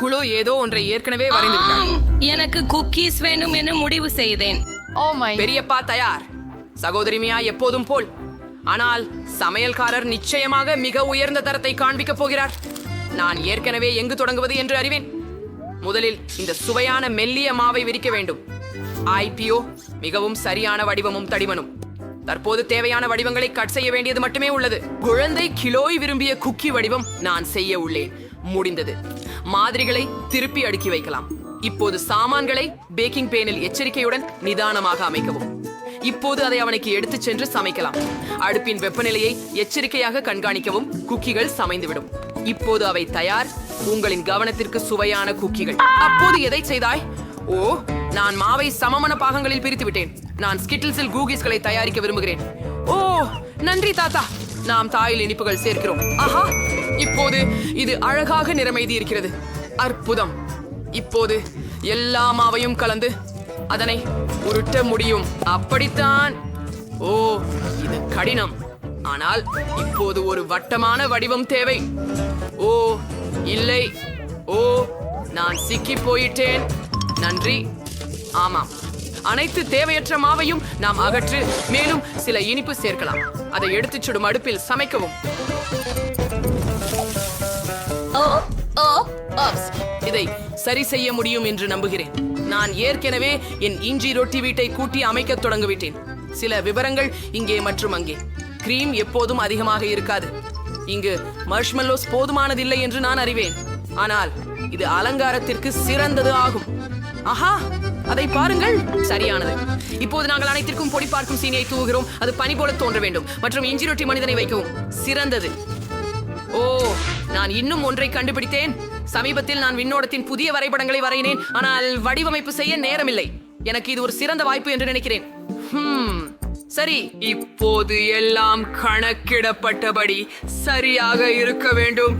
குழு ஏதோ ஒன்றை ஏற்கனவே வரைந்திருக்காங்க. எனக்கு குக்கீஸ் வேணும் என்று முடிவு செய்தேன். பெரியப்பா தயார், சகோதரி மியா எப்போதும் போல். ஆனால் சமையல்காரர் நிச்சயமாக மிக உயர்ந்த தரத்தை காண்பிக்கப் போகிறார். நான் ஏற்கனவே எங்கு தொடங்குவது என்று அறிவேன். முதலில் இந்த சுவையான மெல்லிய மாவை விரிக்க வேண்டும். ஐபிஓ மிகவும் சரியான வடிவமும் தடிமனும். தற்போது தேவையான வடிவங்களை கட் செய்ய வேண்டியது மட்டுமே உள்ளது. குழந்தை கிலோய் விரும்பிய குக்கி வடிவம் நான் செய்ய உள்ளேன். முடிந்தது. மாதிரிகளை திருப்பி அடுக்கி வைக்கலாம். இப்போது சாமான்களை பேக்கிங் பேனில் எச்சரிக்கையுடன் நிதானமாக அமைக்கவும். இப்போது அதை அவனுக்கு எடுத்துச் சென்று சமைக்கலாம். அடுப்பின் வெப்பநிலையை எச்சரிக்கையாக கண்காணிக்கவும். குக்கிகள் சமைந்துவிடும். இப்போது அவை தயார். உங்களின் கவனத்திற்கு சுவையான குக்கிகள். அப்போது எதை செய்தாய்? ஓ, நான் மாவை சமமான பாகங்களில் பிரித்து விட்டேன். நான் ஸ்கிட்டில்ஸில் கூகிஸ்களை தயாரிக்க விரும்புகிறேன். ஓ, நன்றி தாத்தா. நாம் தாயில் இனிப்புகள் சேர்க்கிறோம். ஆஹா, இப்போது இது அழகாக நிறமைதி இருக்கிறது. அற்புதம். இப்போது எல்லா மாவையும் கலந்து அதனை உருட்ட முடியும். அப்படித்தான். ஓ, இது கடினம். ஆனால் இப்போது ஒரு வட்டமான வடிவம் தேவை. ஓ இல்லை, ஓ நான் சிக்கி போயிட்டேன். நன்றி. ஆமாம், அனைத்து தேவையற்ற மாவையும் நாம் அகற்று. மேலும் சில இனிப்பு சேர்க்கலாம். அதை எடுத்துச் சுடும் அடுப்பில் சமைக்கவும். இதை சரி செய்ய முடியும் என்று நம்புகிறேன். நான் ஏற்கனவே என் இஞ்சி ரொட்டி வீட்டை கூட்டி அமைக்க தொடங்கிவிட்டேன். சில விவரங்கள் இங்கே மற்றும் அங்கே. கிரீம் எப்போதும் அதிகமாக இருக்காது. இங்கு மர்ஷ்மெல்லோஸ் போதுமானதில்லை என்று நான் அறிவேன். ஆனால் இது அலங்காரத்திற்கு சிறந்தது ஆகும். ஆஹா, அதை பாருங்கள், சரியானது. இப்போது நாங்கள் அனைத்திற்கும் பொடி பார்க்கும் சீனியை தூவுகிறோம். அது பனி போல தோன்ற வேண்டும். மற்றும் இஞ்சி ரொட்டி மனிதனை வைக்கவும். சிறந்தது. ஓ, நான் இன்னும் ஒன்றை கண்டுபிடித்தேன். சமீபத்தில் நான் விண்ணோடத்தின் புதிய வரைபடங்களை வரையினேன். ஆனால் வடிவமைப்பு செய்ய நேரமில்லை. எனக்கு இது ஒரு சிறந்த வாய்ப்பு என்று நினைக்கிறேன். சரி, இப்போது எல்லாம் கணக்கிடப்பட்டபடி சரியாக இருக்க வேண்டும்.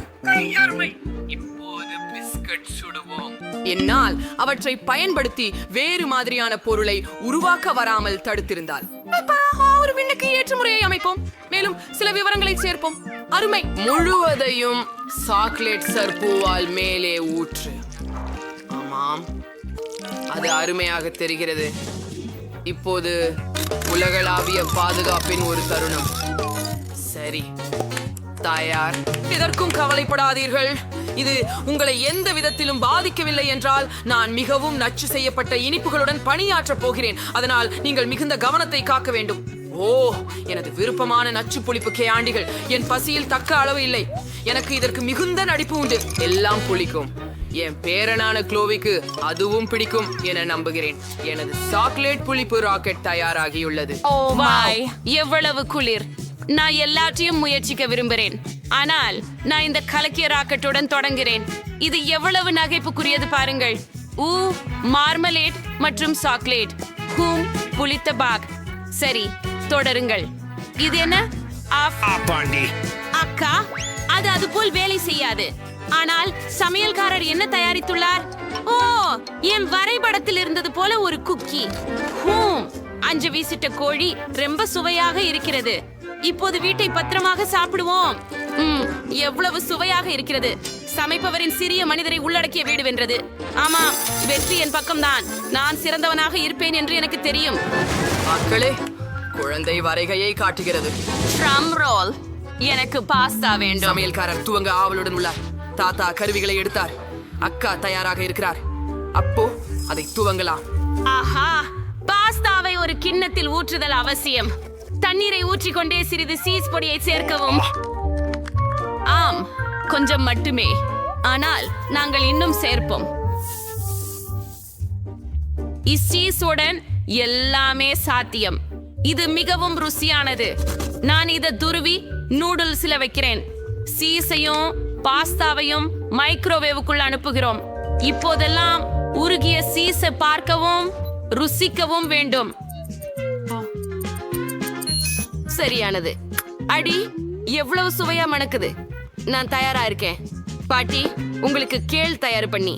இப்போது பிஸ்கட் சுடுவோம். என்னால் அவற்றை பயன்படுத்தி வேறு மாதிரியான பொருளை உருவாக்க வராமல் தடுத்திருந்தால் ஒரு விண்ணுக்கு ஏற்ற முறையை அமைப்போம். மேலும் சில விவரங்களை சேர்ப்போம். அருமை. முழுவதையும் சாக்லேட் சர்பூவால் மேலே ஊற்று. ஆமாம், அது அருமையாக தெரிகிறது. இப்போது உலகளாவிய பாதுகாப்பின் ஒரு தருணம். சரி, தயார். இதற்கும் கவலைப்படாதீர்கள். இது உங்களை எந்த விதத்திலும் பாதிக்கவில்லை என்றால் நான் மிகவும் நச்சு செய்யப்பட்ட இனிப்புகளுடன் பணியாற்றப் போகிறேன். அதனால் நீங்கள் மிகுந்த கவனத்தை காக்க வேண்டும். ஓ, எனது விருப்பமான நச்சு புளிப்பு கேண்டிகள். என் பசியில் தக்க அளவு இல்லை. எனக்கு இதற்கு மிகுந்த நடிப்பு உண்டு. எல்லாம் புளிக்கும். என் பேரனான க்ளோவிக்கு அதுவும் பிடிக்கும் என நம்புகிறேன். எனது சாக்லேட் புளிப்பு ராக்கெட் தயாராகியுள்ளது. ஓ வாய், எவ்வளவு குளிர். நான் எல்லாத்தையும் முயற்சிக்க விரும்புகிறேன். ஆனால் நான் இந்த கலக்கிய ராக்கெட்டுடன் தொடங்குகிறேன். இது எவ்வளவு நகைப்புக்குரியது பாருங்கள். மார்மலேட் மற்றும் சாக்லேட். புளித்த பாக். சரி, தொடருங்கள். இது என்ன? அக்கா, அது போல் வேலை செய்யாது. ஆனால் சமையல்காரர் என்ன தயாரித்துள்ளார்? ஓ, என் வரைபடத்தில் இருந்தது போல ஒரு குக்கி. அஞ்சு வீசிட்ட கோழி ரொம்ப சுவையாக இருக்கிறது. இப்போது வீட்டை பத்திரமாக சாப்பிடுவோம். எவ்வளவு சுவையாக இருக்கிறது. சமைப்பவரின் சிறிய மனிதரை உள்ளடக்கிய வீடு வென்றது. ஆமா, வெற்றி என் பக்கம்தான். நான் சிறந்தவனாக இருப்பேன் என்று எனக்கு தெரியும். மக்களே, குழந்தை வரைகையை காட்டுகிறது. Drum role. எனக்கு பாஸ்தா வேண்டும். சமையல்காரர் துவங்க ஆவலுடன் உள்ளார். தாத்தா கருவிகளை எடுத்தார். அக்கா தயாராக இருக்கிறார். அப்போ அதை துவங்கலாம். ஆஹா, பாஸ்தாவை ஒரு கிண்ணத்தில் ஊற்றுதல் அவசியம். தண்ணீரை ஊற்றிக்கொண்டே சிறிது சீஸ் பொடியை சேர்க்கவும். ஆம், கொஞ்சம் மட்டுமே. ஆனால் நாங்கள் இன்னும் சேர்ப்போம். இச்சீஸுடன் எல்லாமே சாத்தியம். இது மிகவும் ருசியானது. நான் இதை துருவி நூடுல்ஸ்ல வைக்கிறேன். சீஸையும் பாஸ்தாவையும் மைக்ரோவேவுக்குள் அனுப்புகிறோம். இப்போதெல்லாம் உருகிய சீஸை பார்க்கவும் ருசிக்கவும் வேண்டும். சரியானது. அடி, எவ்வளவு சுவையா மணக்குது. நான் தயாரா இருக்கேன். பாட்டி, உங்களுக்கு கேள் தயார் பண்ணி.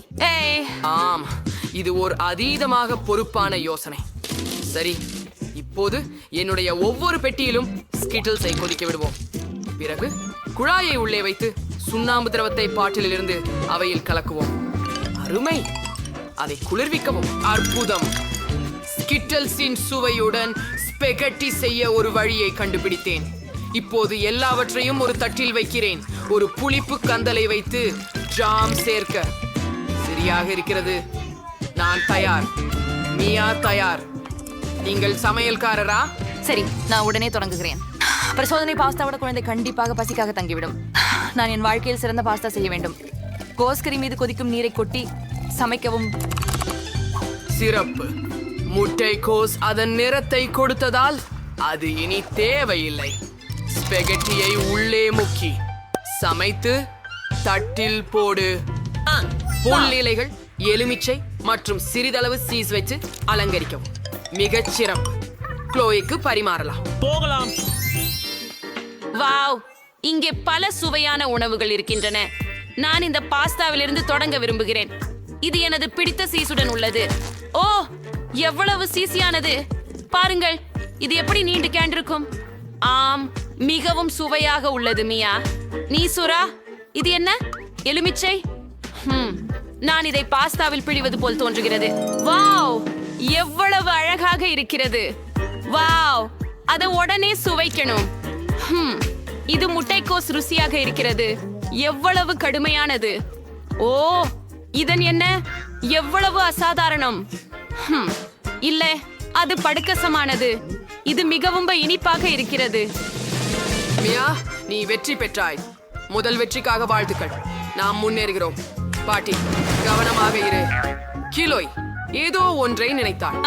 ஆம், இது ஒரு அதீதமாக பொறுப்பான யோசனை. சரி, இப்போது என்னுடைய ஒவ்வொரு பெட்டியிலும் ஸ்கிட்டில்ஸை கொதிக்க விடுவோம். பிறகு குழாயை உள்ளே வைத்து சுண்ணாம்பு திரவத்தை பாட்டிலிருந்து அவையில் கலக்குவோம். அருமை. அதை குளிர்விக்கவும் அற்புதம். ஸ்கிட்டல்ஸின் சுவையுடன் ஸ்பெகட்டி செய்ய ஒரு வழியை கண்டுபிடித்தேன். இப்போது எல்லாவற்றையும் ஒரு தட்டில் வைக்கிறேன். ஒரு புளிப்பு கந்தலை வைத்து ஜாம் சேர்க்க சரியாக இருக்கிறது. நான் தயார். மியா தயார். நீங்கள் சமையல்காரரா? சரி, நான் உடனே தொடங்குகிறேன். பரிசோதனை பாஸ்தாவோட குழந்தை கண்டிப்பாக பசிக்காக தங்கிவிடும். நான் என் வாழ்க்கையில் சிறந்த பாஸ்தா செய்ய வேண்டும். கோஸ்கரி மீது கொதிக்கும் நீரை கொட்டி சமைக்கவும். சிறப்பு. முட்டைக்கோஸ் அதன் நிறத்தை கொடுத்ததால் அது இனி தேவையில்லை. ஸ்பெகட்டியை உள்ளே முக்கி சமைத்து தட்டில் போடு. புல் இலைகள், எலுமிச்சை மற்றும் சிறிதளவு சீஸ் வச்சு அலங்கரிக்கவும். மிகச் சிறப்பு. க்ளோய்க்கு பரிமாறலாம். போகலாம். வாவ், இங்கே பல சுவையான உணவுகள் இருக்கின்றன. நான் இந்த பாஸ்தாவிலிருந்து தொடங்க விரும்புகிறேன். இது எனது பிடித்த சீசுடன் உள்ளது. ஓ, எவ்வளவு சீசியானது பாருங்கள். இது எப்படி நீண்டு கேண்டிருக்கும். ஆம், மிகவும் சுவையாக உள்ளது. மியா, நீ சுரா, இது என்ன? எலுமிச்சை. நான் இதை பாஸ்தாவில் பிழிவது போல் தோன்றுகிறது. வாவ், எவ்வளவு அழகாக இருக்கிறது. வாவ், அதை உடனே சுவைக்கணும். இது முட்டைக்கோஸ் ருசியாக இருக்கிறது. எவ்வளவு கடுமையானது. ஓ, இதன் என்ன? எவ்வளவு அசாதாரணம். இல்ல, அது படுக்கசமானது. இது மிகவும் இனிப்பாக இருக்கிறது. மியா, நீ வெற்றி பெற்றாய். முதல் வெற்றிக்காக வாழ்த்துக்கள். நாம் முன்னேறுகிறோம். பாட்டி, கவனமாக இரு. கிலோய் ஏதோ ஒன்றை நினைத்தாள்.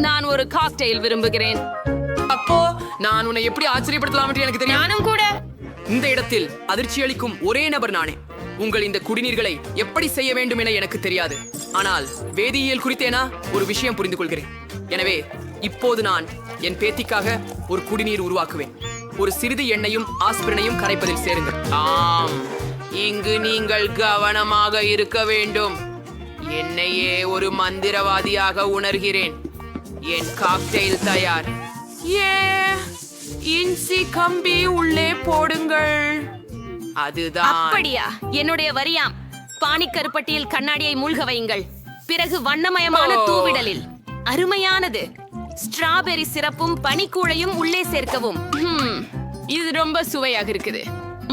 நான் ஒரு காக்டெயில் விரும்புகிறேன். அப்போ நான் உன்னை எப்படி ஆச்சரியப்படுத்தலாம் என்று எனக்கு தெரியும். நானும் கூட. இந்த இடத்தில் அதிர்ச்சி அளிக்கும் ஒரே நபர் நானே. உங்கள் இந்த குடிநீர்களை எப்படி செய்ய வேண்டும் என எனக்கு தெரியாது. ஆனால் வேதியியல் குறித்தேனா ஒரு விஷயம் புரிந்து கொள்கிறேன். எனவே இப்போது நான் என் பேத்திக்காக ஒரு குடிநீர் உருவாக்குவேன். ஒரு சிறிது எண்ணெயும் ஆஸ்பிரினையும் கரைப்பதில் சேருங்கள். ஆம், இங்கு நீங்கள் கவனமாக இருக்க வேண்டும். என்னையே ஒரு மந்திரவாதியாக உணர்கிறேன். என் காக்டெயில் தயார். இன்சி கம்பி உள்ளே போடுங்கள். அதுதான். அப்படியா? என்னுடைய வரியாம். பானிக்கருப்பட்டியில் கண்ணாடியை மூழ்க வையுங்கள். பிறகு வண்ணமயமான தூவிடலில் அருமையானது ஸ்ட்ராபெரி சிரப்பும் பனிக்கூழையும் உள்ளே சேர்க்கவும். இது ரொம்ப சுவையாக இருக்குது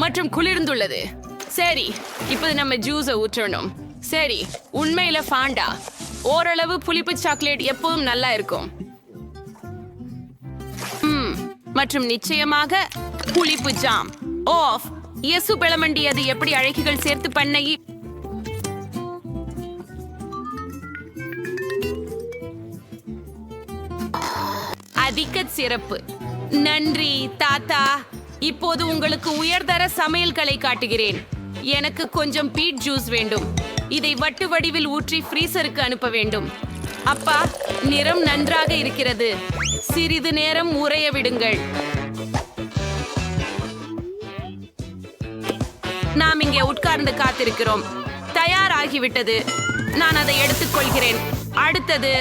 மற்றும் குளிர்ந்துள்ளது. சரி, இப்போது நம்ம ஜூஸை ஊற்றணும். சரி, உண்மையில ஃபாண்டா. ஓரளவு புளிப்பு சாக்லேட் எப்பவும் நல்லா இருக்கும். மற்றும் நிச்சயமாக புளிப்பு ஜாம். ஆஃப் இயேசு பிளமண்டி, அது எப்படி அழகிகள் சேர்த்து பண்ணை. அதிக சிறப்பு. நன்றி தாத்தா. இப்போது உங்களுக்கு உயர்தர சமையல்களை காட்டுகிறேன். எனக்கு கொஞ்சம் பீட் ஜூஸ் வேண்டும். இதை வட்டு வடிவில் ஊற்றி ஃப்ரீசருக்கு அனுப்ப வேண்டும். அப்பா, நிறம் நன்றாக இருக்கிறது. சிறிது நேரம் உறைய விடுங்கள். நாம் இங்கே உட்கார்ந்து காத்திருக்கிறோம். தயாராகிவிட்டது. நான் அதை எடுத்துக்கொள்கிறேன். அடுத்தது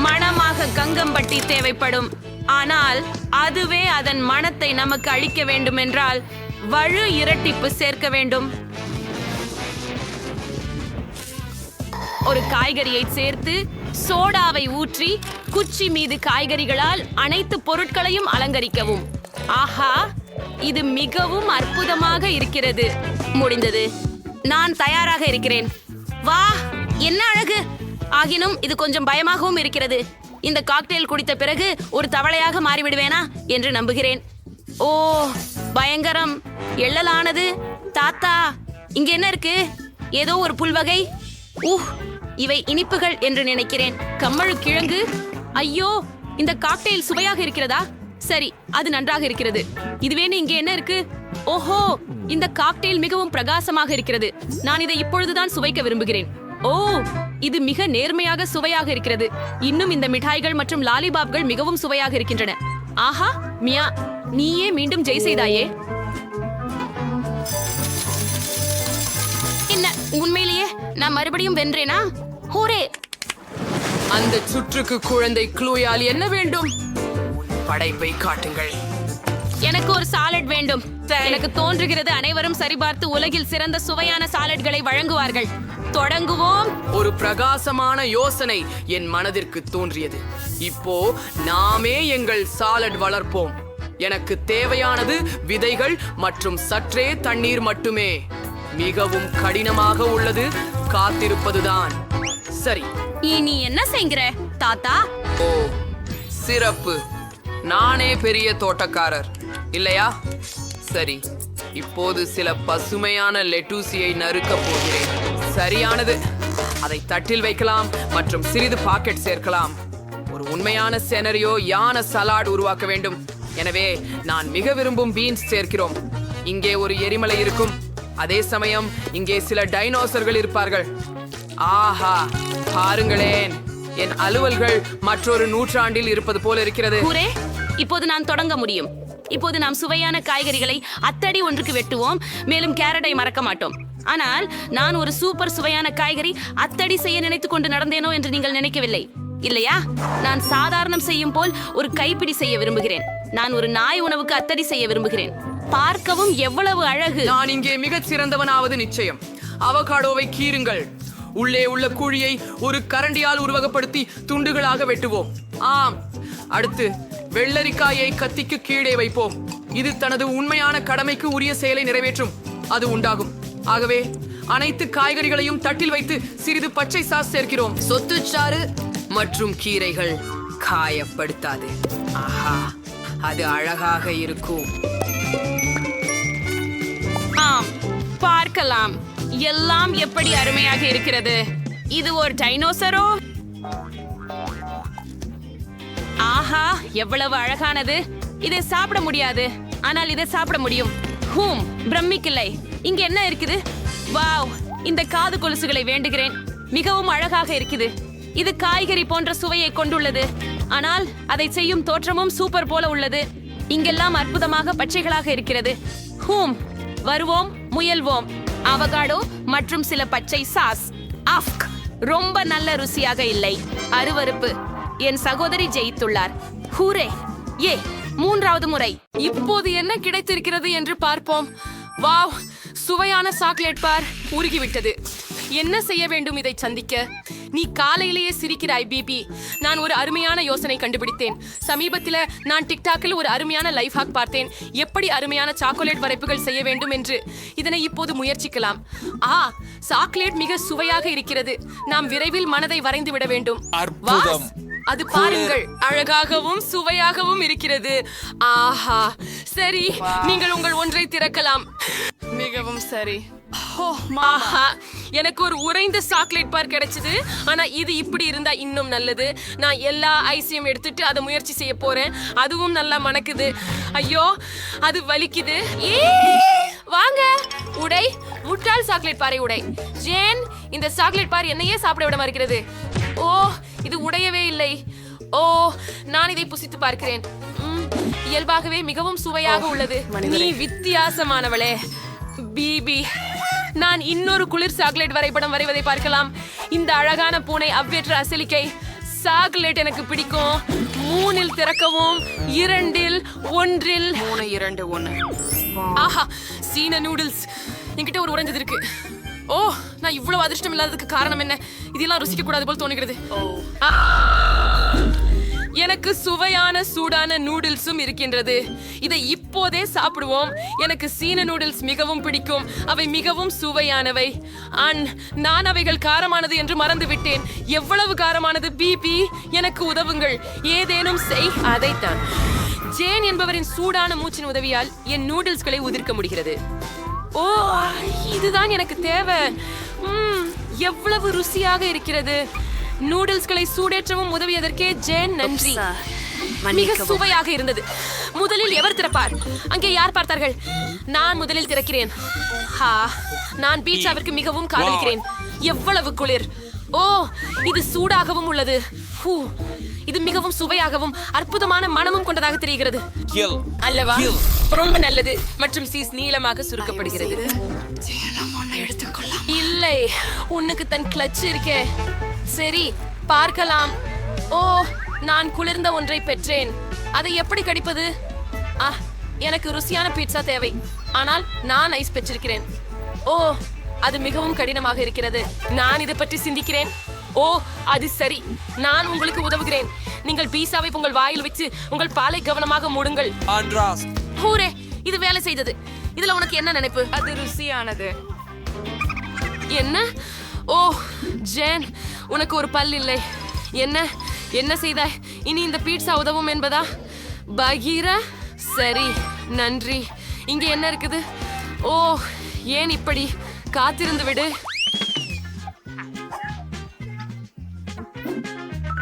மணமாக கங்கம்பட்டி தேவைப்படும். ஆனால் அதுவே அதன் மணத்தை நமக்கு அளிக்க வேண்டும் என்றால் வலு இரட்டிப்பு சேர்க்க வேண்டும். ஒரு காய்கறியை சேர்த்து சோடாவை ஊற்றி குச்சி மீது காய்கறிகளால் அனைத்து பொருட்களையும் அலங்கரிக்கவும். ஆஹா, இது மிகவும் அற்புதமாக இருக்கிறது. முடிந்தது. நான் தயாராக இருக்கிறேன். வா, என்ன அழகு. ஆகினும் இது கொஞ்சம் பயமாகவும் இருக்கிறது. இந்த காக்டெயில் குடித்த பிறகு ஒரு தவளையாக மாறிவிடுவேனா என்று நம்புகிறேன். ஓ, பயங்கரம். எள்ளலானது. தாத்தா, இங்க என்ன இருக்கு? ஏதோ ஒரு புல்வகை. இவை இனிப்புகள் என்று நினைக்கிறேன். கம்மழு கிழங்கு. ஐயோ, இந்த காக்டெயில் சுவையாக இருக்கிறதா? சரி, அது நன்றாக இருக்கிறது. இதுவேன்னு இங்கே என்ன இருக்கு? ஓஹோ, இந்த காக்டெயில் மிகவும் பிரகாசமாக இருக்கிறது. நான் இதை இப்பொழுதுதான் சுவைக்க விரும்புகிறேன். ஓ, இது மிக நேர்மையாக சுவையாக இருக்கிறது. இன்னும் இந்த மிட்டாய்கள் மற்றும் லாலிபாப்கள் மிகவும் சுவையாக இருக்கின்றன. ஆஹா, மியா, நீயே மீண்டும் ஜெய் செய்தாயே. என்ன, உண்மையிலேயே நான் மறுபடியும் வென்றேனா? ஹூரே! அந்த சுற்றுக்கு குழந்தை க்ளூயால் என்ன வேண்டும்? படைப்பை காட்டுங்கள். எனக்கு ஒரு சாலட் வேண்டும். எனக்கு தோன்றுகிறது அனைவரும் சரிபார்த்து உலகில் சிறந்த சுவையான சாலட்களை வழங்குவார்கள். தொடங்குவோம். ஒரு பிரகாசமான யோசனை என் மனதிற்கு தோன்றியது. இப்போ நாமே எங்கள் சாலட் வளர்ப்போம். எனக்கு தேவையானது விதைகள் மற்றும் சற்றே தண்ணீர் மட்டுமே. மிகவும் கடினமாக உள்ளது, காத்திருப்பதுதான். சரி, இனி என்ன செய்கிற தாத்தா? ஓ சிறப்பு, நானே பெரிய தோட்டக்காரர் இல்லையா? சரி, இப்போது சில பசுமையான லெட்டூசியை நறுக்கப் போகிறேன். சரியானது, அதை தட்டில் வைக்கலாம் மற்றும் சிறிது பாக்கெட் சேர்க்கலாம். ஒரு உண்மையான செனரியோ யான சலாட் உருவாக்க வேண்டும். எனவே நான் மிக விரும்பும் பீன்ஸ் சேர்க்கிறோம். இங்கே ஒரு எரிமலை இருக்கும், அதே சமயம் இங்கே சில டைனோசர்கள் இருப்பார்கள். ஆஹா, பாருங்களேன், என் அலுவல்கள் மற்றொரு நூற்றாண்டில் இருப்பது போல இருக்கிறது. ஹூரே, இப்போது நான் தொடங்க முடியும். இப்போது நாம் சுவையான காய்கறிகளை அத்தடி ஒன்றுக்கு வெட்டுவோம். மேலும் கேரட்டை மறக்க மாட்டோம். ஆனால் நான் ஒரு சூப்பர் சுவையான காய்கறி அத்தடி செய்ய நினைத்துக் கொண்டு நடந்தேனோ என்று நீங்கள் நினைக்கவில்லை இல்லையா? நான் சாதாரணம் செய்யும் போல் ஒரு கைப்பிடி செய்ய விரும்புகிறேன். நான் ஒரு நாய் உணவுக்கு அத்தடி செய்ய விரும்புகிறேன். பார்க்கவும் எவ்வளவு அழகு. நான் இங்கே மிகச் சிறந்தவனாவது நிச்சயம். அவகாடோவை கீறுங்கள். உள்ளே உள்ள குழியை ஒரு கரண்டியால் உருவகப்படுத்தி துண்டுகளாக வெட்டுவோம். ஆம், அடுத்து வெள்ளரிக்காயை கத்திக்கு கீழே வைப்போம். இது தனது உண்மையான கடமைக்கு உரிய செயலை நிறைவேற்றும். அது உண்டாகும். ஆகவே அனைத்து காய்கறிகளையும் தட்டில் வைத்து சிறிது பச்சை சாஸ் சேர்க்கிறோம். சொத்துச்சாறு மற்றும் கீரைகள் காயப்படுத்தாது. ஆஹா, அது அழகாக இருக்கும். ஆம், பார்க்கலாம். எல்லாம் எப்படி அருமையாக இருக்கிறது. இது ஒரு டைனோசரோ? ஆஹா, எவ்வளவு அழகானது. இதை சாப்பிட முடியாது, ஆனால் இதை சாப்பிட முடியும். ஹூம், பிரமிக்கலை. இங்க என்ன இருக்குது? வாவ், இந்த காது கொலுசுகளை வேண்டுகிறேன். மிகவும் அழகாக இருக்குது. இது காய்கறி போன்ற சுவையை கொண்டுள்ளது, ஆனால் அதை செய்யும் தோற்றமும் சூப்பர் போல உள்ளது. இங்கெல்லாம் அற்புதமாக பச்சைகளாக இருக்கிறது. ஹூம், வருவோம், முயல்வோம். அவகாடோ மற்றும் சில பச்சை சாஸ். அஃப்க், ரொம்ப நல்ல ருசியாக இல்லை. அருவருப்பு. என் சகோதரி ஜெயித்துள்ளார். ஹூரே, ஏ, மூன்றாவது முறை. இப்போது என்ன கிடைத்திருக்கிறது என்று பார்ப்போம். வாவ், சுவையான சாக்லேட் பார் உருகிவிட்டது. என்ன செய்ய வேண்டும் இதை சந்திக்க? நீ காலையிலேயே சிரிக்கிறாய் பிபி. நான் ஒரு அருமையான யோசனை கண்டுபிடித்தேன். சமீபத்தில் நான் டிக்டாக்கில் ஒரு அருமையான லைஃப் ஹாக் பார்த்தேன். எப்படி அருமையான சாக்லேட் வரைப்புகள் செய்ய வேண்டும் என்று. இதனை இப்போது முயற்சிக்கலாம். சாக்லேட் மிக சுவையாக இருக்கிறது. நாம் விரைவில் மனதை வரைந்து விட வேண்டும். அற்புதம். அது பாருங்கள், அழகாகவும் சுவையாகவும் இருக்கிறது. ஆஹா, சரி, நீங்கள் உங்கள் ஒன்றை திறக்கலாம். மிகவும் சரி. ஆஹா, எனக்கு ஒரு உறைந்த சாக்லேட் பார் கிடைச்சது. ஆனா இது இப்படி இருந்தா இன்னும் நல்லது. நான் எல்லா ஐஸையும் எடுத்துட்டு அதை முயற்சி செய்ய போறேன். அதுவும் நல்லா மணக்குது. ஐயோ, அது வலிக்குது. வாங்க, உடை. முட்டாள் சாக்லேட் பாரை உடை. ஜேன், இந்த சாக்லேட் பார் என்னையே சாப்பிட விட மறுக்கிறது. ஓ, இது உடையவே இல்லை. ஓ, நான் இதை புசித்து பார்க்கிறேன். இயல்பாகவே மிகவும் சுவையாக உள்ளது. நீ வித்தியாசமானவளே பிபி. நான் இன்னொரு குளிர் சாக்லேட் வரைபடம் வரைவதை பார்க்கலாம். இந்த அழகான பூனை அவ்வேற்ற அசலிக்கை. சாக்லேட் எனக்கு பிடிக்கும். 3 திறக்கவும், 2, 1. 3, 2, 1. ஆஹா, சீன நூடுல்ஸ். என்கிட்ட ஒரு உறைஞ்சது இருக்கு. ஓ, நான் இவ்வளவு அதிர்ஷ்டம் இல்லாததுக்கு காரணம் என்ன? இதெல்லாம் ருசிக்க கூடாது போல் தோணுகிறது. எனக்கு சுவையான சூடான நூடுல்ஸும் இருக்கின்றது. இதை இப்போதே சாப்பிடுவோம். எனக்கு சீன நூடுல்ஸ் மிகவும் பிடிக்கும். அவை மிகவும் சுவையானவை. நான் அவைகள் காரமானது என்று மறந்து விட்டேன். எவ்வளவு காரமானது பிபி? எனக்கு உதவுங்கள், ஏதேனும் செய். அதைத்தான் ஜேன் என்பவரின் சூடான மூச்சின் உதவியால் என் நூடுல்ஸ்களை உதிர்க்க முடிகிறது. ஓ, இதுதான் எனக்கு தேவை. எவ்வளவு ருசியாக இருக்கிறது. நூடுல்ஸ்களை சூடேற்றவும் உதவியதற்கே ஜேன் நன்றி. மிக சுவையாக இருந்தது. முதலில் எவர் திறப்பார்? அங்கே யார் பார்த்தார்கள்? நான் முதலில் திறக்கிறேன். நான் பீட்சாவிற்கு மிகவும் காதலிக்கிறேன். எவ்வளவு குளிர். ஓ, இது சூடாகவும் உள்ளது. இது மிகவும் சுவையாகவும் அற்புதமான மனமும் கொண்டதாக தெரிகிறது அல்லவா? ரொம்ப நல்லது. மற்றும் சீஸ் நீளமாக சுருக்கப்படுகிறது. இல்லை, உனக்கு தன் கிளட்ச் இருக்கே. சரி, பார்க்கலாம். ஓ, நான் குளிர்ந்த ஒன்றை பெற்றேன். அதை எப்படி கடிப்பது? எனக்கு ருசியான பீட்சா தேவை. ஆனால் நான் ஐஸ் பெற்றிருக்கிறேன். ஓ, அது மிகவும் கடினமாக இருக்கிறது. நான் இதை பற்றி சிந்திக்கிறேன். ஓ, அது சரி. நான் உங்களுக்கு உதவுகிறேன். நீங்கள் பீஸாவை உங்கள் வாயில் வச்சு உங்கள் பாலை கவனமாக மூடுங்கள். ஹூரே, இது வேலை செய்தது. இதுல உனக்கு என்ன நினைப்பு? அது ருசியானது. என்ன? ஓ ஜேன், உனக்கு ஒரு பல் இல்லை. என்ன என்ன செய்தாய்? இனி இந்த பீட்சா உதவும் என்பதா? பகீரா, சரி, நன்றி. இங்க என்ன இருக்குது? ஓ, ஏன் இப்படி? காத்திருந்து விடு.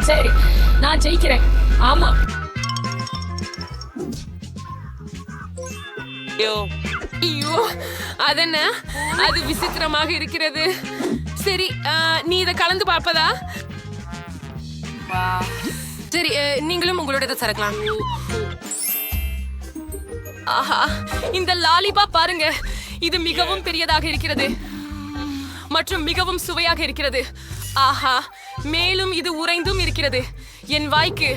சரி, நான் ஜெயிக்கிறேன். ஆமா. ஐயோ, அதென்ன? அது விசித்திரமாக இருக்கிறது. சரி, நீ இதை கலந்து பார்ப்பதா? சரி, நீங்களும் உங்களோட சரக்கலாம். ஆஹா, இந்த லாலிபாப் பாருங்க. இது மிகவும் பெரியதாக இருக்கிறது மற்றும் மிகவும் சுவையாக இருக்கிறது. ஆஹா, மேலும் இது உறைந்தும் இருக்கிறது என் வாய்க்கு.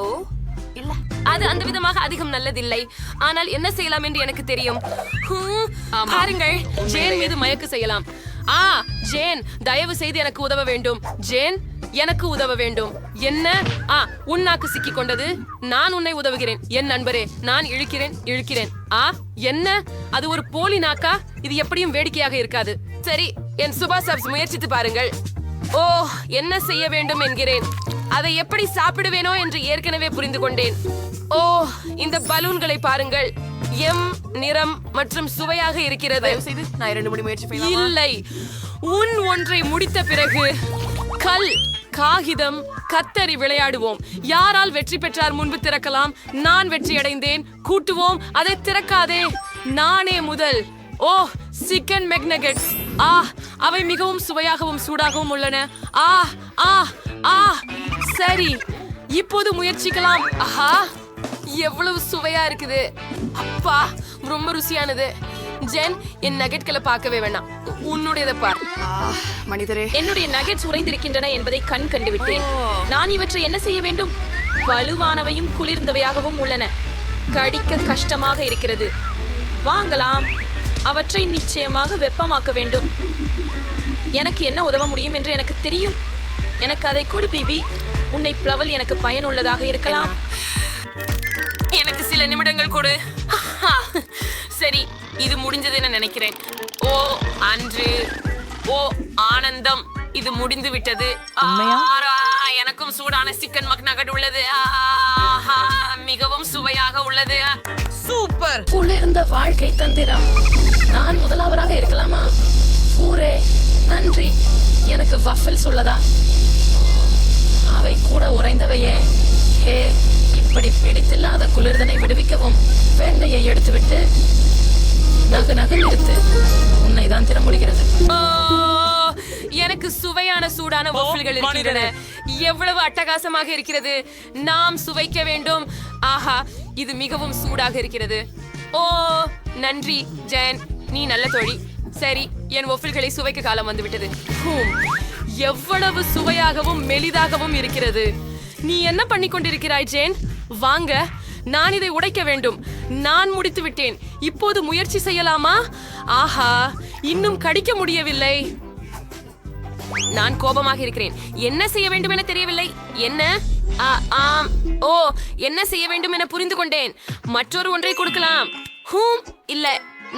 ஓ இல்ல, அது அந்த விதமாக அதிகம் நல்லதில்லை. ஆனால் என்ன செய்யலாம் என்று எனக்கு தெரியும். பாருங்கள், ஜேன் மீது மயக்கு செய்யலாம். ஜேன், தயவு செய்து எனக்கு உதவ வேண்டும். ஜேன், எனக்கு உதவ வேண்டும். என்ன? உன் நாக்கு சிக்கிக் கொண்டது. நான் உன்னை உதவுகிறேன் என் நண்பரே. நான் இழுக்கிறேன். என்ன? அது ஒரு போலி நாக்கா? இது எப்படியும் வேடிக்கையாக இருக்காது. சரி, என் சுபா சப்ஸ் முயற்சித்து பாருங்கள். ஓ, என்ன செய்ய வேண்டும் என்கிறேன். அதை எப்படி சாப்பிடுவேனோ என்று ஏற்கனவே புரிந்து கொண்டேன். ஓ, இந்த பலூன்களை பாருங்கள். எம் நிறம் மற்றும் சுவையாக இருக்கிறது. நான் 2 முடி முயற்சி செய்யலாம். இல்லை, உன் ஒன்றை முடித்த பிறகு கல், காகிதம், கத்தரி விளையாடுவோம். யாரால் வெற்றி பெற்றார் முன்பு திறக்கலாம். நான் வெற்றி அடைந்தேன். கூட்டுவோம். அதை திறக்காதே. நானே முதல். ஓ, சிக்கன் மெக்னகெட்ஸ். அவை மிகவும் சுவையாகவும் சூடாகவும் உள்ளன. சரி, இப்போது முயற்சிக்கலாம். எவ்வளவு சுவையா இருக்குது. அப்பா, ரொம்ப ருசியானது. ஜென், என் நகெட்களை பார்க்கவே வேண்டாம். உன்னுடையதை பார். மனிதரே, என்னுடைய நகெட்ஸ் உறைந்திருக்கின்றன என்பதை கண் கண்டுவிட்டேன். நான் இவற்றை என்ன செய்ய வேண்டும்? வலுவானவையும் குளிர்ந்தவையாகவும் உள்ளன. கடிக்க கஷ்டமாக இருக்கிறது. வாங்கலாம். அவற்றை நிச்சயமாக வெப்பமாக்க வேண்டும். எனக்கு என்ன உதவ முடியும் என்று எனக்கு தெரியும். எனக்கு அதை கொடு பிபி. உன்னை பிளவல் எனக்கு பயனுள்ளதாக இருக்கலாம். எனக்கு சில நிமிடங்கள் கொடு. சரி, இது முடிஞ்சதுன்னு நினைக்கிறேன். ஓ அன்று, ஓ ஆனந்தம், இது முடிந்து விட்டது. எனக்கும் சூடான சிக்கன் மக்னகட் உள்ளது. மிகவும் சுவையாக உள்ளது. சூப்பர். குளிர்ந்த வாழ்க்கை தந்திரம். நான் முதலாவதாக இருக்கலாமா? ஊரே, நன்றி. எனக்கு வஃபல் சொல்லதா? அவை கூட உறைந்தவையே. இப்படி பிடித்தில்லாத குளிர்தனை விடுவிக்கவும் வெண்ணையை எடுத்துவிட்டு நகு நிறுத்து. உன்னை தான் திற முடிகிறது. எனக்கு சுவையான சூடான வஃபல்கள் இருக்கின்றன. எவ்வளவு அட்டகாசமாக இருக்கிறது. நாம் சுவைக்க வேண்டும். ஆஹா, இது மிகவும் சூடாக இருக்கிறது. ஓ, நன்றி ஜென், நீ நல்ல தோழி. சரி, என் வஃபல்களை சுவைக்க காலம் வந்துவிட்டது. எவ்வளவு சுவையாகவும் மெலிதாகவும் இருக்கிறது. நீ என்ன பண்ணி கொண்டிருக்கிறாய் ஜேன்? வாங்க, நான் இதை உடைக்க வேண்டும். நான் முடித்து விட்டேன். இப்போது முயற்சி செய்யலாமா? ஆஹா, இன்னும் கடிக்க முடியவில்லை. நான் கோபமாக இருக்கிறேன். என்ன செய்ய வேண்டும் என தெரியவில்லை. என்ன? ஓ, என்ன செய்ய வேண்டும் என புரிந்து கொண்டேன். மற்றொரு ஒன்றை கொடுக்கலாம். இல்ல,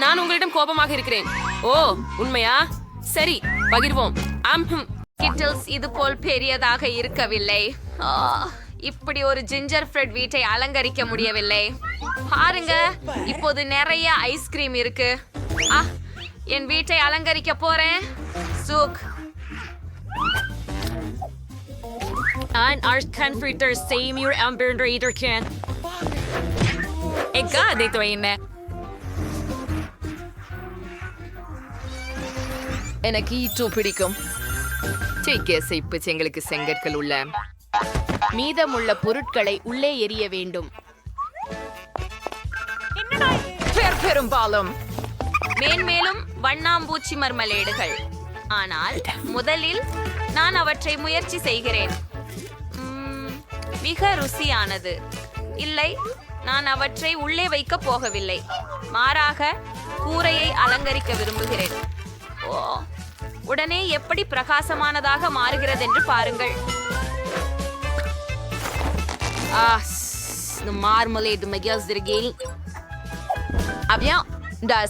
நான் உங்களிடம் கோபமாக இருக்கிறேன். ஓ, உண்மையா? சரி, பகிர்வோம். கிட்டல்ஸ் இது போல் பெரியதாக இருக்கவில்லை. இப்படி ஒரு ஜிஞ்சர் பிரெட் வீட்டை அலங்கரிக்க முடியவில்லை. பாருங்க, இப்போது நிறைய ஐஸ்கிரீம் இருக்கு. என் வீட்டை அலங்கரிக்க போறேன். சூக். எனக்கு ஈட்டோ பிடிக்கும். எங்களுக்கு செங்கற்கள் உள்ள மீதமுள்ள பொருட்களை உள்ளே எறிய வேண்டும். பெரும்பாலும் மேன்மேலும் வண்ணாம்பூச்சி மர்மலேடுகள். ஆனால் முதலில் நான் அவற்றை முயற்சி செய்கிறேன். மிக ருசியானது. இல்லை, நான் அவற்றை உள்ளே வைக்க போகவில்லை. மாறாக கூரையை அலங்கரிக்க விரும்புகிறேன். ஓ, உடனே எப்படி பிரகாசமானதாக மாறுகிறது என்று பாருங்கள். மார்மலேட் மெகியாஸ் திருகில் அவ்வியம்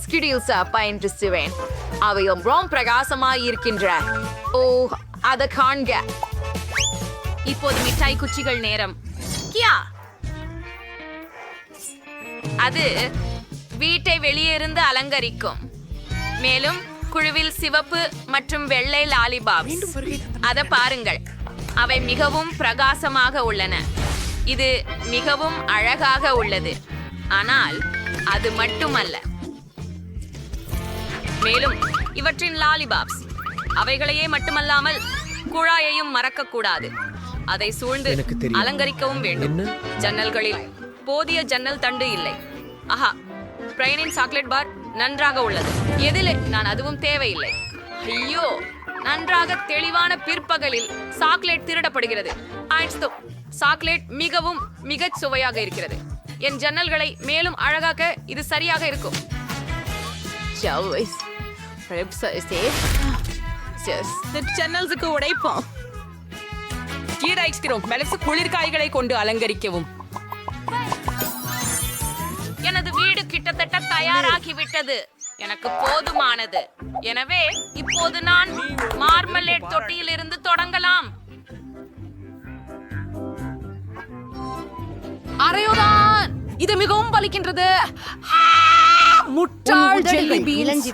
ஸ்கிடில்ஸ் பயன்படுத்துவேன். அவை ரொம்ப பிரகாசமாய் இருக்கின்ற. ஓ, அதை காண்க. இப்போது மிட்டாய் குச்சிகள் நேரம். கியா, அது வீட்டை வெளியே இருந்து அலங்கரிக்கும். மேலும் குழுவில் சிவப்பு மற்றும் வெள்ளை லாலிபாப்ஸ். அதை பாருங்கள், அவை மிகவும் பிரகாசமாக உள்ளன. இது மிகவும் அழகாக உள்ளது. ஆனால் அது மட்டுமல்ல, மேலும் இவற்றின் லாலிபாப்ஸ் அவைகளையே மட்டுமல்லாமல் குழாயையும் மறக்கக்கூடாது. அதை சூழ்ந்து அலங்கரிக்கவும் வேண்டும். ஜன்னல்களில் போதிய ஜன்னல் தண்டு இல்லை. ஆஹா, பிரைனின் சாக்லேட் பார் நன்றாக உள்ளது. எதிலே நான் அதுவும் தேவையில்லை. ஐயோ, நன்றாக தெளிவான பிற்பகலில் சாக்லேட் திருடப்படுகிறது. சாக்லேட் மிகவும் மிகச் சுவையாக இருக்கிறது. என் ஜன்னல்களை மேலும் அழகாக்க இது சரியாக இருக்கும். ஜன்னல்ஸுக்கு உடைப்போம். கீரைக்கிறோம். மெலசு குளிர்காய்களை கொண்டு அலங்கரிக்கவும். எனது வீடு கிட்டத்தட்ட தயாராகிவிட்டது. எனக்கு போதுமானது. எனவே இப்போது நான் மார்மலேட் தொட்டியிலிருந்து தொடங்கலாம். அரையோதான் இது மிகவும் பலிக்கின்றது. முட்டாள் ஜெல்லி பீன்ஸ்.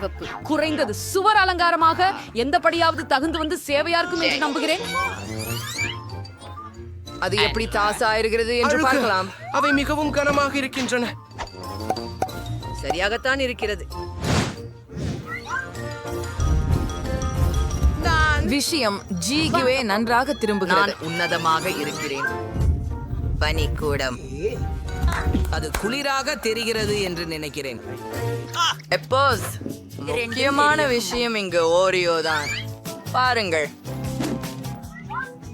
குறைந்தது சுவர் அலங்காரமாக எந்தபடியாவது தகுந்து வந்து சேவையா இருக்கும் என்று நம்புகிறேன். அது எப்படி தாசா இருக்கிறது என்று பார்க்கலாம். அவை மிகவும் கனமாக இருக்கின்றன. சரியாகத்தான் இருக்கிறது. விஷயம் ஜிகுவே நன்றாக திரும்புகிறது. நான் உன்னதமாக இருக்கிறேன். பனிக்கூடம். அது குளிராக தெரிகிறது என்று நினைக்கிறேன். எப்போஸ் முக்கியமான விஷயம் இங்கு ஓரியோ தான். பாருங்கள்,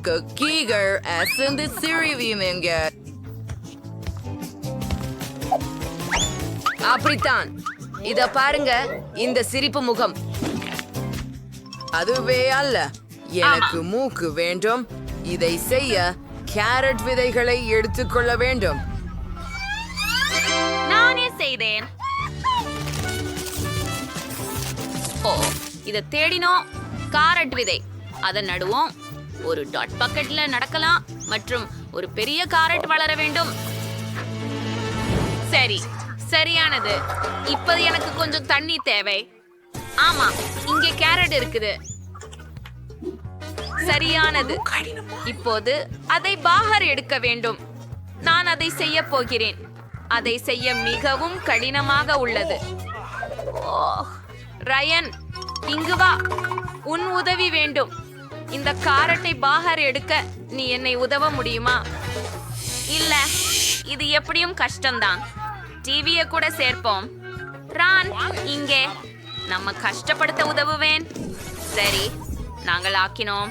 குக்கீகள் அசந்து சிறிவியும் எங்க. அப்படித்தான். இத பாருங்க, இந்த சிரிப்பு முகம். அதுவே அல்ல, எனக்கு மூக்கு வேண்டும். இதை செய்ய கேரட் விதைகளை எடுத்துக்கொள்ள வேண்டும். நானே செய்தேன். ஓ, இதை தேடினோம். காரட் விதை. அதை நடுவோம். ஒரு டாட் பக்கெட்ல நடக்கலாம் மற்றும் ஒரு பெரிய காரட் வளர வேண்டும். சரி, சரியானது. இப்போது எனக்கு கொஞ்சம் தண்ணி தேவை. ஆமா, இங்கே கேரட் இருக்குது. சரியானது. இப்போது அதை பாகர் எடுக்க வேண்டும். நான் அதை செய்ய போகிறேன். அதை செய்ய மிகவும் கடினமாக உள்ளது. ஓ, ரயன், இங்கு வா. உன் உதவி வேண்டும். இந்த காரட்டை பாகர் எடுக்க நீ என்னை உதவ முடியுமா? இல்ல, இது எப்படியும் கஷ்டம்தான். டிவியை கூட சேர்ப்போம். ரான், இங்கே நம்ம கஷ்டப்படுத்த உதவுவேன். சரி, நாங்கள் ஆக்கினோம்.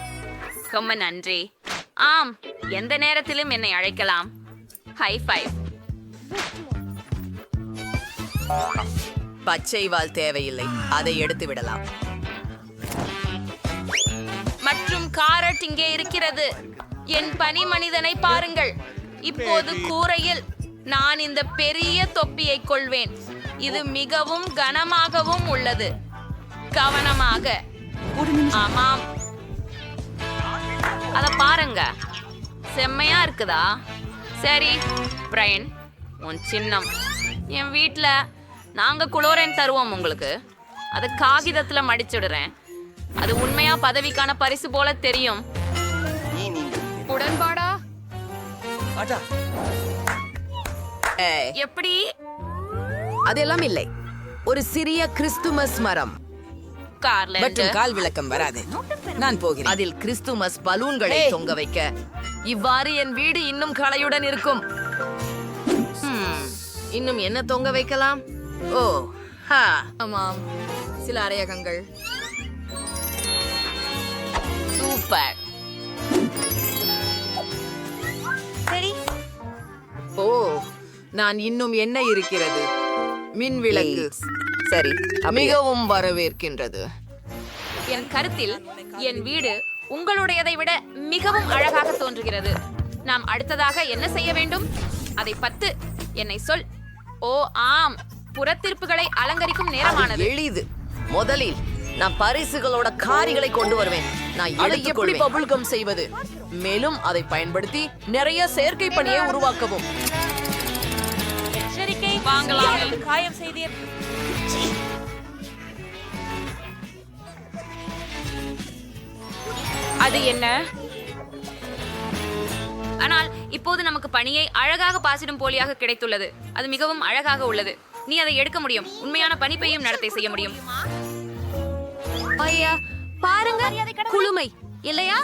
ரொம்ப நன்றி. ஆம், எந்த நேரத்திலும் என்னை அழைக்கலாம். High five. பச்சை வால் தேவையில்லை, அதை எடுத்து விடலாம். மற்றும் காரட் இங்கே இருக்கிறது. என் பனி மனிதனை பாருங்கள். இப்போது கூரையில் நான் இந்த பெரிய தொப்பியை கொள்வேன். இது மிகவும் கனமாகவும் உள்ளது. கவனமாக. ஆமாம், அத பாருங்க, செம்மையா இருக்குதா? சரி பிரைன், உன் சின்னம். என் வீட்ல நாங்க குளோரைன் தருவோம் உங்களுக்கு. அதை காகிதத்துல மடிச்சுடுறேன். அது உண்மையா பதவிக்கான பரிசு போல தெரியும். உடன்பாடா? எப்படி? அதெல்லாம் இல்லை. ஒரு சிறிய கிறிஸ்துமஸ் மரம் மற்றும் கால் விளக்கம் வராது. நான் போகிறேன். அதில் கிறிஸ்துமஸ் பலூன்களை தொங்க வைக்க. இவ்வாறு என் வீடு இன்னும் கலையுடன் இருக்கும். இன்னும் என்ன தொங்க வைக்கலாம்? ஓ, ஆமாம், சில அரையகங்கள். சூப்பர். சரி. ஓ, நான் இன்னும் என்ன இருக்கிறது? மின் விளக்கு. சரி, மிகவும் வரவேற்கின்றது. என் கருத்தில் என் வீடு உங்களுடையதை விட மிகவும் அழகாக தோன்றுகிறது. நாம் அடுத்ததாக என்ன செய்ய வேண்டும்? அதை 10 என்னை சொல். ஓ ஆம், புறத்திருப்புகளை அலங்கரிக்கும் நேரமானது. எளிது. முதலில் நான் பரிசுகளோட காரிகளை கொண்டு வருவேன். நான் அதை எப்படி எடுத்துக்கொள்வேன். பபுள் கம் செய்வது? மேலும் அதை பயன்படுத்தி நிறைய செயற்கை பணியை உருவாக்கவும். வாங்கலாம். அது என்ன? ஆனால் இப்போது நமக்கு பணியை அழகாக பாசிடும் போலியாக கிடைத்துள்ளது. அது மிகவும் அழகாக உள்ளது. நீ அதை எடுக்க முடியும். உண்மையான பணிப்பையும் நடத்தை செய்ய முடியும். ஐயா, பாருங்க, குளுமை இல்லையா?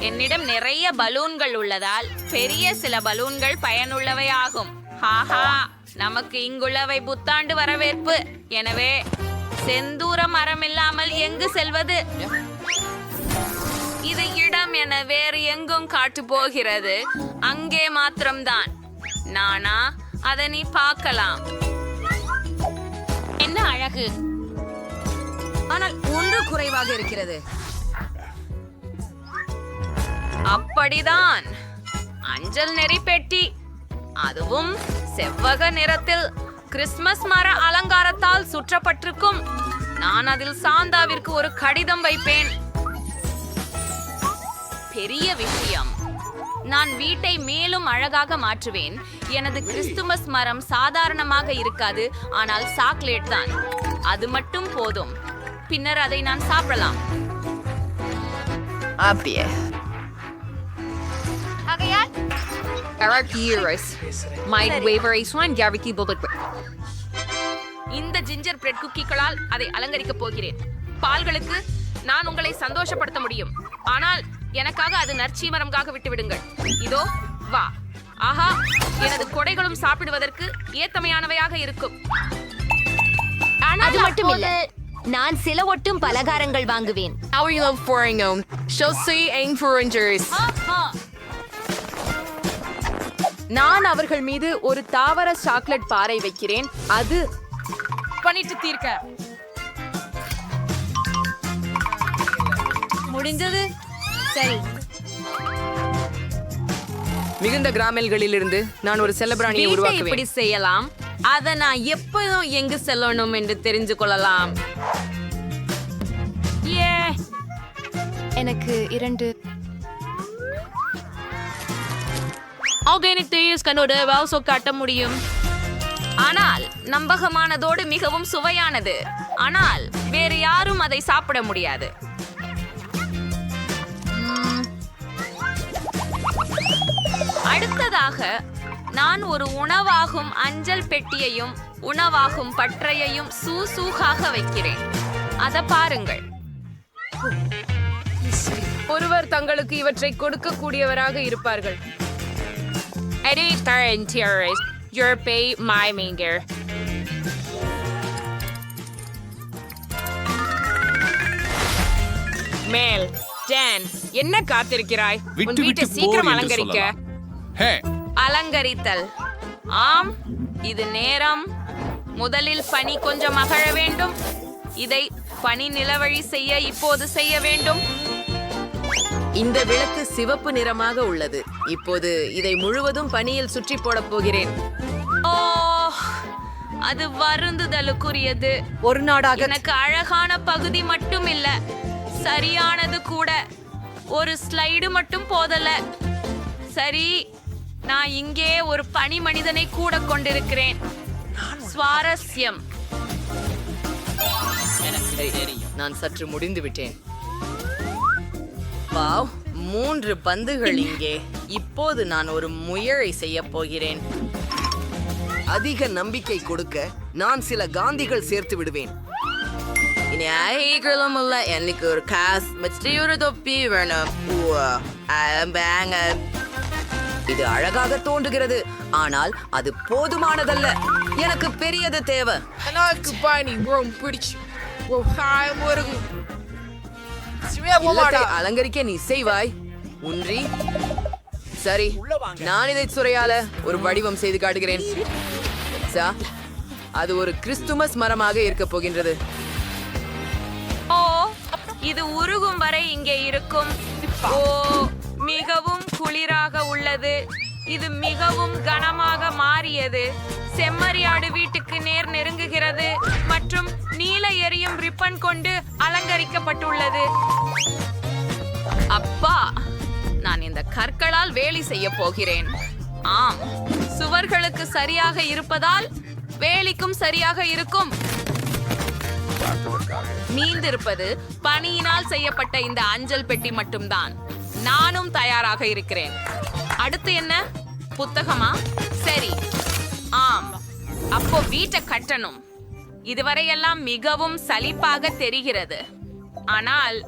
என்னிடம் நிறைய பலூன்கள் உள்ளதால் பெரிய சில பலூன்கள் பயனுள்ளவை ஆகும். ஹாஹா, நமக்கு இங்குள்ளவை புத்தாண்டு வரவேற்பு. எனவே செந்தூர மரம் இல்லாமல் எங்கு செல்வது? இது இடம் என வேறு எங்கும் காட்டு போகிறது. அங்கே மாத்திரம்தான். நானா? அதை நீ பார்க்கலாம். என்ன அழகு! ஆனால் ஒன்று குறைவாக இருக்கிறது. அப்படிதான், அஞ்சல் நெறி பெட்டி, அதுவும் செவ்வக நிறத்தில் கிறிஸ்துமஸ் மர அலங்காரத்தால் சுற்றப்பட்டிருக்கும். நான் அதில் சாந்தாவிற்கு ஒரு கடிதம் வைப்பேன். பெரிய விஷயம். நான் வீட்டை மேலும் அழகாக மாற்றுவேன். எனது கிறிஸ்துமஸ் மரம் சாதாரணமாக இருக்காது, ஆனால் சாக்லேட் தான். அது மட்டும் போதும். பின்னர் அதை நான் சாப்பிடலாம். அப்படியே இந்த ஜிஞ்சர் பிரெட் குக்கிகளால் அதை அலங்கரிக்கப் போகிறேன். பால்களுக்கு நான் உங்களை சந்தோஷப்படுத்த முடியும், ஆனால் எனக்காக அது நற்சீமரம்காக விட்டு விடுங்கள். இதோ வா. ஆஹா, எனது கொடைகளும் சாப்பிடுவதற்கு ஏத்தமையானவையாக இருக்கும். அது மட்டுமில்ல, நான் சில ஒட்டும் பலகாரங்கள் வாங்குவேன். நான் அவர்கள் மீது ஒரு தாவர சாக்லேட் பாறை வைக்கிறேன். அது பண்ணிட்டு தீர்க்க முடிஞ்சது. சரி, மிகுந்த கிராமங்களிலிருந்து நான் ஒரு செல்லப்பிராணியை வீட்டை உருவாக்குவேன். இப்படி செய்யலாம். அத நான் எப்போதும் எங்கு செல்லணும் என்று தெரிஞ்சு கொள்ளலாம். ஏ, எனக்கு 2 ஆர்கானிக் தேயில்ஸ் கண்ணோட வாசோ காட்ட முடியும். ஆனால் நம்பகமானதோடு மிகவும் சுவையானது. ஆனால் வேறு யாரும் அதை சாப்பிட முடியாது. அடுத்ததாக நான் ஒரு உணவாகும் அஞ்சல் பெட்டியையும் உணவாகும் பற்றையையும் சூசூகாக வைக்கிறேன். அத பாருங்கள். ஒருவர் தங்களுக்கு இவற்றை கொடுக்கக்கூடியவராக இருப்பார்கள். மேல் ஜான், என்ன காத்திருக்கிறாய்? உன் விட்டு வீட்டை விட்டு சீக்கிரம் போர் என்று அலங்கரிக்க. சொல்லலாம். ஹே, அலங்கரித்தல். ஆம், இது நேரம். முதலில் பனி கொஞ்சம் அகழ வேண்டும். இதை பனி நிலவழி செய்ய இப்போது செய்ய வேண்டும். இந்த விளக்கு சிவப்பு நிறமாக உள்ளது. இப்போது இதை முழுவதும் பனியில் சுற்றி போடப் போகிறேன். ஓ, அது வருந்துதலுக்குரியது. ஒரு நாடாக எனக்கு அழகான பகுதி மட்டும் இல்ல, சரியானது கூட. ஒரு ஸ்லைடு மட்டும் போதல. சரி, நான் இங்கே ஒரு பனி மனிதனை கூட கொண்டிருக்கிறேன். சுவாரஸ்யம். நான் சற்று முடிந்து விட்டேன். வாவ், 3 பந்துகள் இங்கே. இப்போது நான் ஒரு முயலை செய்ய போகிறேன். அதிக நம்பிக்கை கொடுக்க நான் சில காந்திகள் சேர்த்து விடுவேன். இனி ஐகளும் இல்ல, எனக்கு ஒரு காசு மற்ற ஒரு தொப்பி வேணும். இது அழகாக தோன்றுகிறது, ஆனால் அது போதுமானதல்ல. எனக்கு பெரியது தேவை. இல்லத்தை அலங்கரிக்க நீ செய்வாய். உன்றி சரி, நான் இதை சுரையால ஒரு வடிவம் செய்து காட்டுகிறேன். அது ஒரு கிறிஸ்துமஸ் மரமாக இருக்க போகின்றது. ஓ, இது உருகும் வரை இங்கே இருக்கும். ஓ, மிகவும் குளிராக உள்ளது. இது மிகவும் கனமாக மாறியது. செம்மறியாடு வீட்டுக்கு நேர் நெருங்குகிறது மற்றும் நீல எரியும் ரிப்பன் கொண்டு அலங்கரிக்கப்பட்டுள்ளது. அப்பா, நான் இந்த கற்களால் வேலி செய்ய போகிறேன். ஆம், சுவர்களுக்கு சரியாக இருப்பதால் வேலிக்கும் சரியாக இருக்கும். மீந்திருப்பது பனியினால் செய்யப்பட்ட இந்த அஞ்சல் பெட்டி மட்டும்தான். நானும் தயாராக இருக்கிறேன். அடுத்து என்ன? புத்தகமா? சரி. ஆம், அப்போ வீட்டை கட்டணும். இதுவரை எல்லாம் மிகவும் சலிப்பாக தெரிகிறது. ஆனால்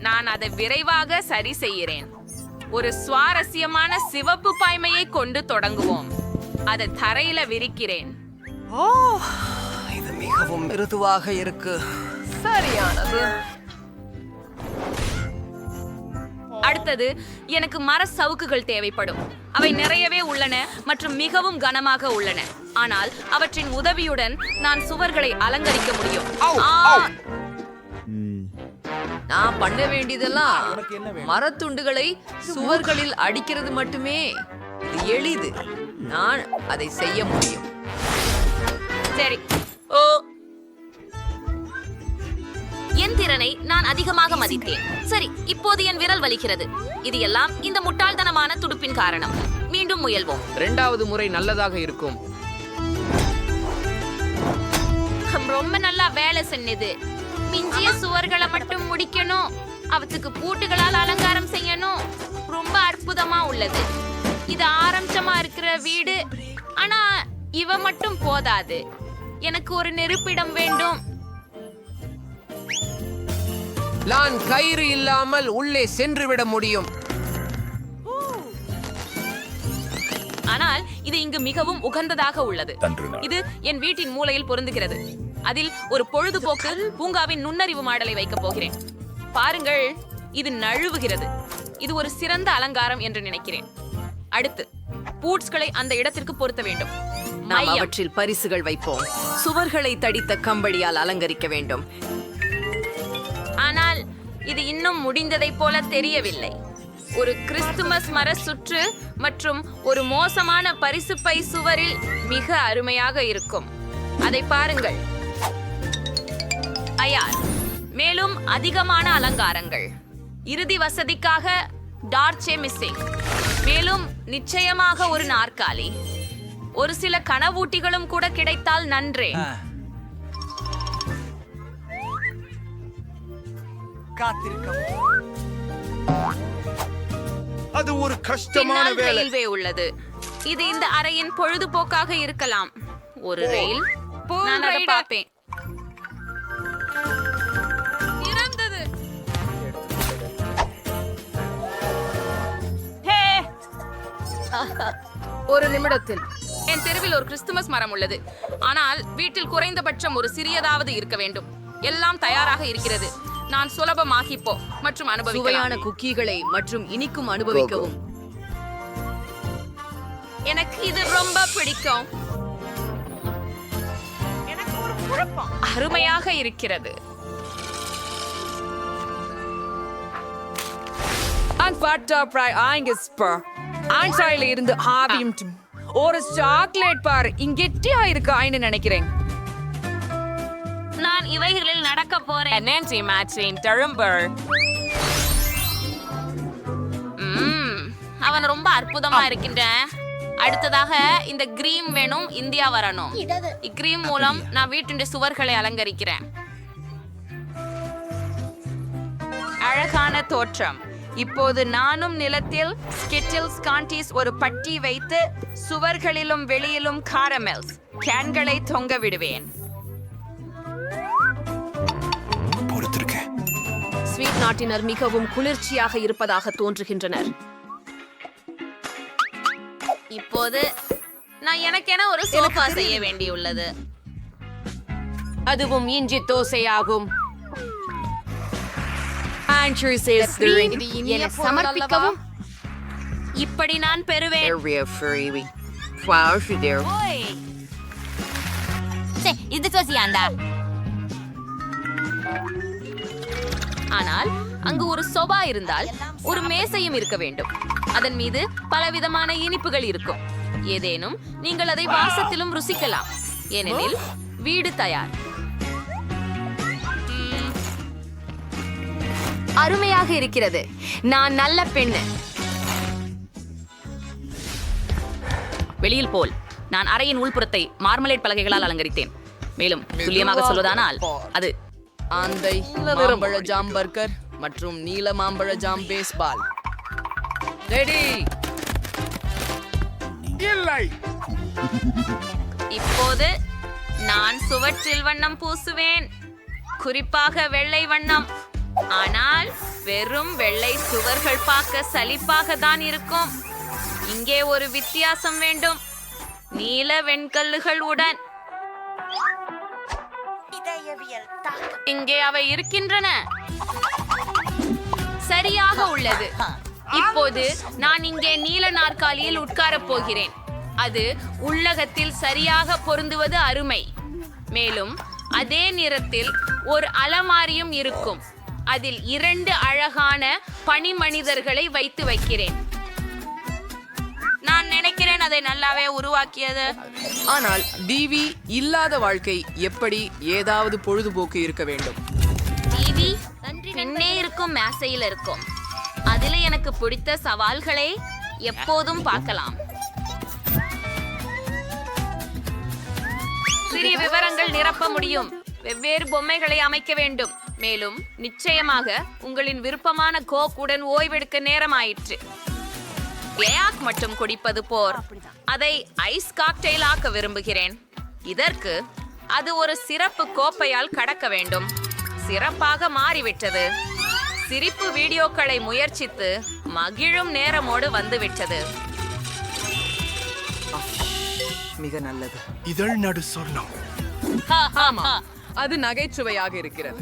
நான் அதை விரைவாக சரி செய்கிறேன். ஒரு சுவாரஸ்யமான சிவப்பு பாய்மையை கொண்டு தொடங்குவோம். அதை தரையில விரிக்கிறேன். இது மிகவும் மிருதுவாக இருக்கு. சரியானது. அடுத்தது, எனக்கு மர சவுக்குகள் தேவைப்படும். அவை நிறையவே உள்ளன மற்றும் மிகவும் கனமாக உள்ளன. ஆனால் அவற்றின் உதவியுடன் நான் சுவர்களை அலங்கரிக்க முடியும். நான் பண்ண வேண்டியதெல்லாம் மரத்துண்டுகளை சுவர்களில் அடிக்கிறது மட்டுமே. இது எளிது. நான் அதை செய்ய முடியும். சரி. ஓ, என் திறனை நான் அதிகமாக மதித்தேன். சரி, இப்போது என் விரல் வலிக்கிறது. இது எல்லாம் இந்த முட்டாள்தனமான துடுப்பின் காரணம். மீண்டும் முயல்வோம். 2வது முறை நல்லதாக இருக்கும். ரொம்ப நல்லா வேலை செஞ்சது. மிஞ்சிய சுவர்களை மட்டும் முடிக்கணும். அவத்துக்கு பூட்டுகளால் அலங்காரம் செய்யணும். ரொம்ப அற்புதமா உள்ளது. இது ஆரம்பமா இருக்கிற வீடு. ஆனா இவ மட்டும் போதாது. எனக்கு ஒரு நெருப்பிடம் வேண்டும். நான் கயிறு இல்லாமல் உள்ளே சென்று விட முடியும். ஆனால் இது இங்கு மிகவும் உகந்ததாக உள்ளது. இது என் வீட்டின் மூலையில் பொருந்துகிறது. அதில் ஒரு பொழுதுபோக்கு பூங்காவின் நுண்ணறிவு மாடலை வைக்கப் போகிறேன். பாருங்கள், இது நழுவுகிறது. இது ஒரு சிறந்த அலங்காரம் என்று நினைக்கிறேன். அடுத்து, பூட்ஸ்களை அந்த இடத்திற்கு பொருத்த வேண்டும். நாம் அவற்றில் பரிசுகள் வைப்போம். சுவர்களை தடித்த கம்பளியால் அலங்கரிக்க வேண்டும். ஆனால் இது இன்னும் முடிந்ததைப் போல தெரியவில்லை. ஒரு கிறிஸ்துமஸ் மர சுற்று மற்றும் ஒரு மோசமான பரிசு பை சுவரில் மிக அருமையாக இருக்கும். அதை பாருங்கள். ஐயார், மேலும் அதிகமான அலங்காரங்கள். இறுதி வசதிக்காக டார்ச்சே மிஸ்ஸிங். மேலும் நிச்சயமாக ஒரு நாற்காலி. ஒரு சில கனவூட்டிகளும் கூட கிடைத்தால் நன்றே. அது ஒரு கஷ்டமான வேலை. ரயில்வே உள்ளது. இது இந்த அறையின் பொழுதுபோக்காக இருக்கலாம். ஒரு ரயில். நான் அதை பார்ப்பேன். இறந்தது. ஒரு நிமிடத்தில் என் தெருவில் ஒரு கிறிஸ்துமஸ் மரம் உள்ளது. ஆனால் வீட்டில் குறைந்தபட்சம் ஒரு சிறியதாவது இருக்க வேண்டும். எல்லாம் தயாராக இருக்கிறது. நான் சுலபமாகிப்போ மற்றும் சுவையான குக்கீகளை மற்றும் இனிக்கும் அனுபவிக்கவும். எனக்கு இது ரொம்ப பிடிக்கும். எனக்கு ஒரு குழப்பம். அருமையாக இருக்கிறது. இருந்து ஆவியும் ஒரு சாக்லேட் பார் இங்கெட்டியா இருக்கான்னு நினைக்கிறேன். நான் இவைகளில் நடக்க போறேன். Nancy matching Durumber. அவன் ரொம்ப அற்புதமா இருக்கின்றான். அடுத்ததாக இந்த கிரீம் வேணும். இந்தியா வரணும். இக்ரீம் மூலம் நான் வீட்டின் சுவர்களை அலங்கரிக்கிறேன். அழகான தோற்றம். இப்போது நானும் நிலத்தில் ஸ்கிட்டில்ஸ் காண்டீஸ் ஒரு பட்டி வைத்து சுவர்களிலும் வெளியிலும் காரமெல்ஸ் கேன்களை தொங்க விடுவேன். ஸ்வீட் நாட்டினர் மிகவும் குளிர்ச்சியாக இருப்பதாக தோன்றுகின்றனர். இப்போது நான் எனக்கென ஒரு சோஃபா செய்ய வேண்டியுள்ளது. அதுவும் இஞ்சி தோசையாகும். என்னை சமர்ப்பிக்கவும். இப்படி நான் பெறுவேன். இது சோசியாண்டா. ஆனால் அங்கு ஒரு சொபா இருந்தால் ஒரு மேசையும் இருக்க வேண்டும். அதன் மீது பலவிதமான இனிப்புகள் இருக்கும். ஏதேனும் நீங்கள் அதை வாசத்திலும் ருசிக்கலாம். ஏனெனில் வீடு தயார். அருமையாக இருக்கிறது. நான் நல்ல பெண்ணு. வெளியில் போல் நான் அறையின் உள்புறத்தை மார்மலேட் பலகைகளால் அலங்கரித்தேன். மேலும் துல்லியமாக சொல்வதானால் அது ஆந்தை, மாம்பழ ஜாம் பர்கர் மற்றும் நீல மாம்பழ ஜாம் பேஸ்பால். ரெடி. இல்லை. இப்போது நான் சுவற்றில் வண்ணம் பூசுவேன். குறிப்பாக வெள்ளை வண்ணம். ஆனால் வெறும் வெள்ளை சுவர்கள் பார்க்க சலிப்பாக தான் இருக்கும். இங்கே ஒரு வித்தியாசம் வேண்டும். நீல வெண்கல்லுகள் உடன். இங்கே அவை இருக்கின்றன. சரியாக உள்ளது. இப்போது நான் இங்கே நீல நாற்காலியில் உட்காரப் போகிறேன். அது உள்ளகத்தில் சரியாக பொருந்துவது அருமை. மேலும் அதே நிறத்தில் ஒரு அலமாரியும் இருக்கும். அதில் 2 அழகான பனிமனிதர்களை வைத்து வைக்கிறேன். நான் நினைக்கிறேன் அதை நல்லாவே உருவாக்கியது. ஆனால் டிவி இல்லாத வாழ்க்கை எப்படி? ஏதாவது பொழுதுபோக்கு இருக்க வேண்டும். டிவி பின்னே இருக்கும் மேசையில் இருக்கும். அதில் எனக்கு பிடித்த சவால்களை எப்போதும் பார்க்கலாம். சிறிய விவரங்கள் நிரப்ப முடியும். வெவ்வேறு பொம்மைகளை அமைக்க வேண்டும். மேலும் நிச்சயமாக உங்களின் விருப்பமான கோக் உடன் ஓய்வெடுக்க நேரமாயிற்று. கேயாக் மட்டும் குடிப்பது போர் அதை ஐஸ் காக்டெயில் ஆக்க விரும்புகிறேன். இதற்கு அது ஒரு சிறப்பு கோப்பையால் கடக்க வேண்டும். சிறப்பாக மாறிவிட்டது. சிரிப்பு வீடியோக்களை முயற்சித்து மகிழும் நேரமோடு வந்துவிட்டது. மிக நல்லது. இதழ் நடு சொர்ணம். ஆமா, அது நகைச்சுவையாக இருக்கிறது.